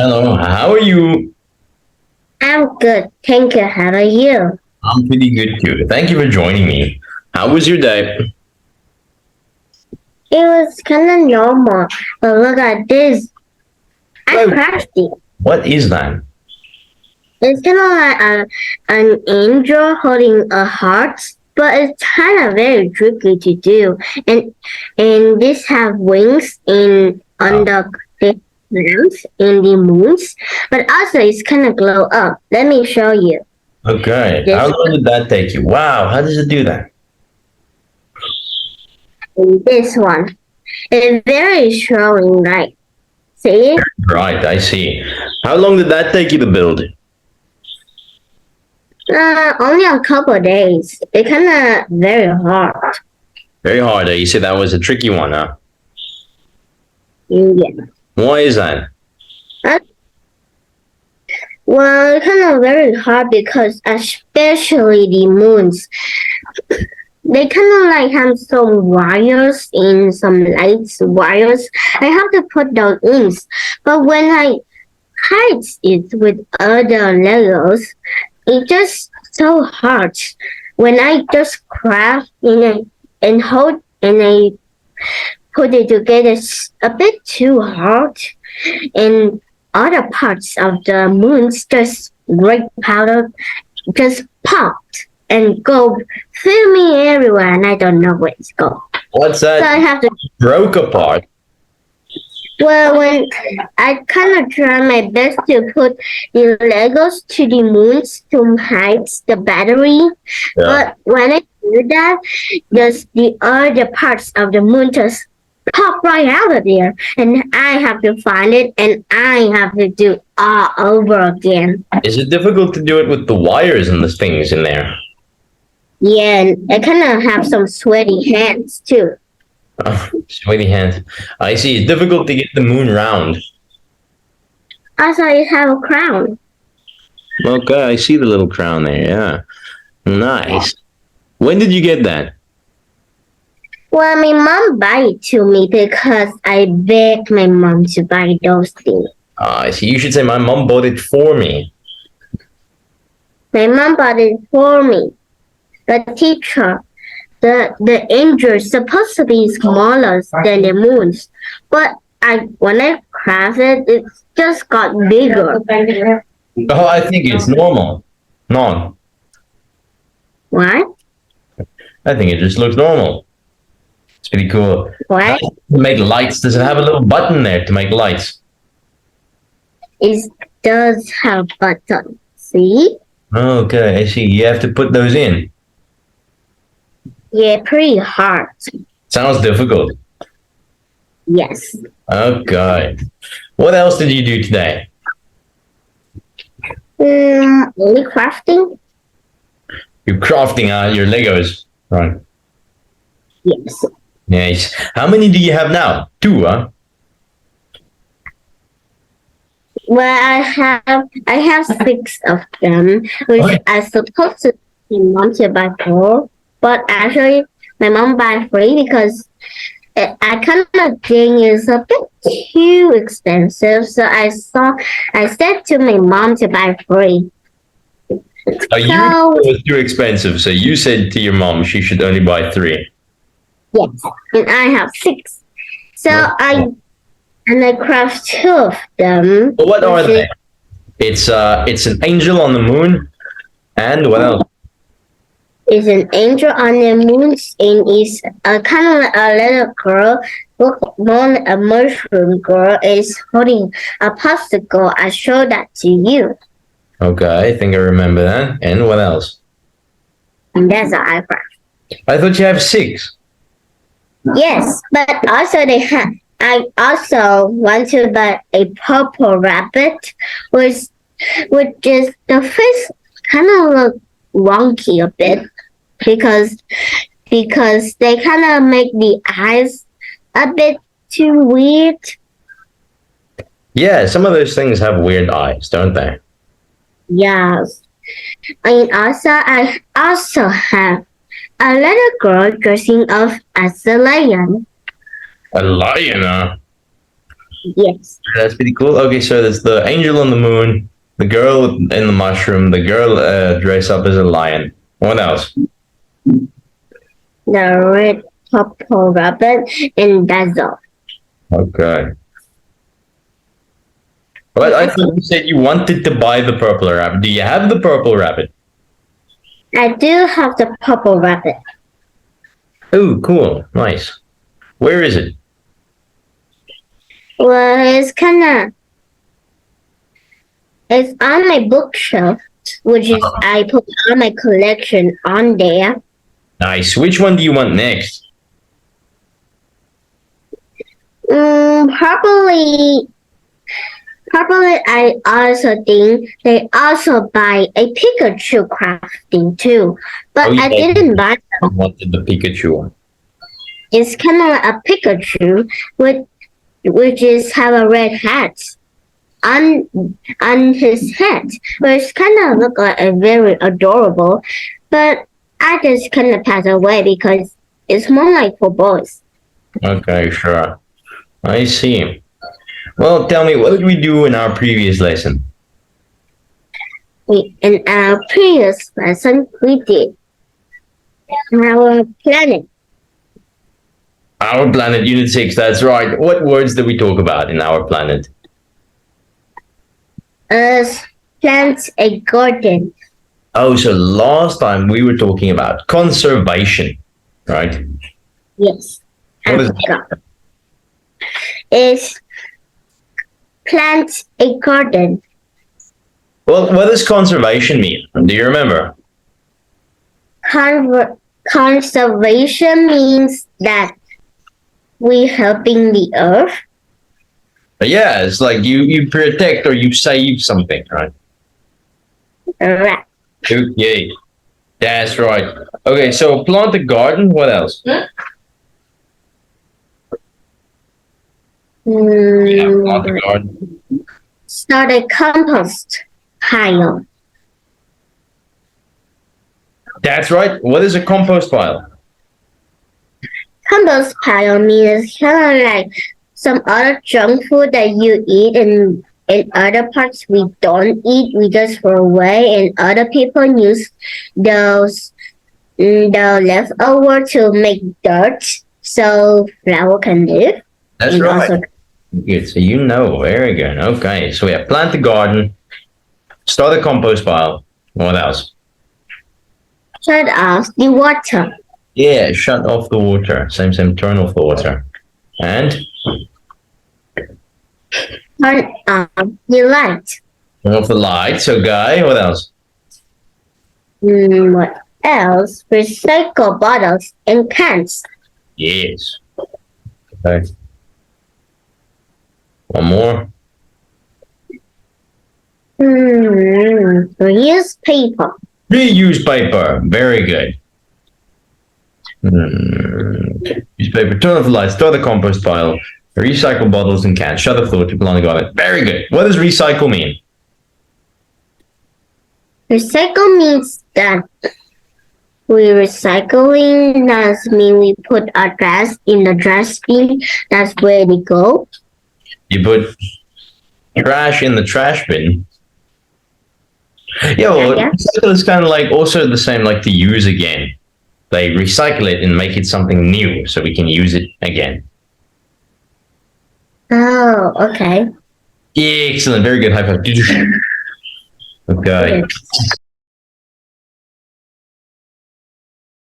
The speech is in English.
Hello, how are you? I'm good, thank you. How are you? I'm pretty good too. Thank you for joining me. How was your day? It was kind of normal, but look at this. I Wait, crashed it. what is that? It's kind of like an angel holding a heart, but it's kind of very tricky to do. And this have wings in on Oh, the lamps in the moons, but also it's kind of glow up. Let me show you okay. How this long did that take you? Wow, how does it do that? this one. It's very showing light. See? Right, I see. How long did that take you to build? Only a couple of days. It's kind of very hard. Very hard. You said that was a tricky one, huh? Yeah. Why is that? Uh, Well, it's kind of very hard because especially the moons, they kind of like have some wires in some lights wires. I have to put those in. But when I hide it with other Legos, it's just so hard. When I just craft and hold and I put it together, it's a bit too hard. And other parts of the moons just great powder just popped and go fill me everywhere and I don't know where it's going. What's So I that? have to Broke apart. well when I kinda try my best to put the Legos to the moons to hide the battery. Yeah. But when I do that, just the other parts of the moon just pop right out of there and I have to find it and I have to do all over again. Is it difficult to do it with the wires and the things in there? Yeah, and I kind of have some sweaty hands too. Oh, sweaty hands. I see. It's difficult to get the moon round. Also, I have a crown. Okay, I see the little crown there. Yeah. Nice. When did you get that? Well, my mom buy it to me because I begged my mom to buy those things. I see. You should say my mom bought it for me. My mom bought it for me. The teacher, the angel is supposed to be smaller than the moons, but when I crafted it just got bigger. Oh, I think it's normal. No, What? I think it just looks normal. It's pretty cool. What? To make lights, does it have a little button there to make lights? It does have buttons. See? Okay, I see. You have to put those in. Yeah, pretty hard. Sounds difficult. Yes. Okay. What else did you do today? Only crafting? You're crafting your Legos. Right. Yes. Nice. How many do you have now? Two, huh? Well, I have six of them, which Okay. I supposed to be mom to buy four, but actually my mom buy three because I kind of think it's a bit too expensive. So I said to my mom to buy three. You So it was too expensive, so you said to your mom she should only buy three. yes, and I have six. So I craft two of them. But what are which they? It's an angel on the moon, and what else? is an angel on the moon and is a kind of like a little girl, look more like a mushroom girl is holding a popsicle. I showed that to you. Okay, I think I remember that. And what else? And that's an eyebrow. I thought you have six. Yes, but also I also want to buy a purple rabbit, which is the face kind of look wonky a bit because they kind of make the eyes a bit too weird. Yeah, some of those things have weird eyes, don't they? Yes, and also I also have a little girl dressing up as a lion. A lion, huh? Yes. That's pretty cool. Okay, so there's the angel on the moon, the girl in the mushroom, the girl dressed up as a lion. What else? The red purple rabbit and that's all. Okay. Well, I thought you said you wanted to buy the purple rabbit. Do you have the purple rabbit? I do have the purple rabbit. Oh, cool. Nice. Where is it? Well, it's on my bookshelf, which is I put all my collection on there. Nice. Which one do you want next? Probably I also think they also buy a Pikachu crafting too, but Oh, yeah. I didn't buy I them. wanted the Pikachu one. It's kind of like a Pikachu which is have a red hat on his head, which kind of look like a very adorable, but I just kind of pass away because it's more like for boys. Okay, sure. I see. Well, tell me, what did we do in our previous lesson? In our previous lesson, we did our planet. Our planet, Unit 6, that's right. What words did we talk about in our planet? Plant a garden. Oh, so last time we were talking about conservation, right? Yes. What is that? Is plant a garden. Well, what does conservation mean? Do you remember? Conservation means that we helping the earth. Yeah, it's like you protect or you save something, right? Right. Okay, that's right. Okay, so plant a garden. What else? Yeah, plant a garden. Start a compost pile. That's right. What is a compost pile? Compost pile means kind of like some other junk food that you eat and in other parts we don't eat, we just throw away, and other people use those the leftover to make dirt so flower can live. That's and right. Also, Good. So you know, very good. Okay, so we have plant the garden, start a compost pile. What else? shut off the water. Yeah, shut off the water. Same, turn off the water. And Turn on the light. turn off the lights. Okay, what else? What else? Recycle bottles and cans. Yes. Okay. One more. Reuse paper. Reuse paper. Very good. Use paper. Turn off the lights. Start the compost pile. Recycle bottles and cans. Shut off the water. Plant the garden. Very good. What does recycle mean? Recycle means that recycling does mean we put our trash in the trash bin. That's where they go. You put trash in the trash bin. Yeah, well, recycle is kind of like also the same like to use again. They recycle it and make it something new so we can use it again. Oh, okay. Yeah, excellent. Very good. High five. Okay.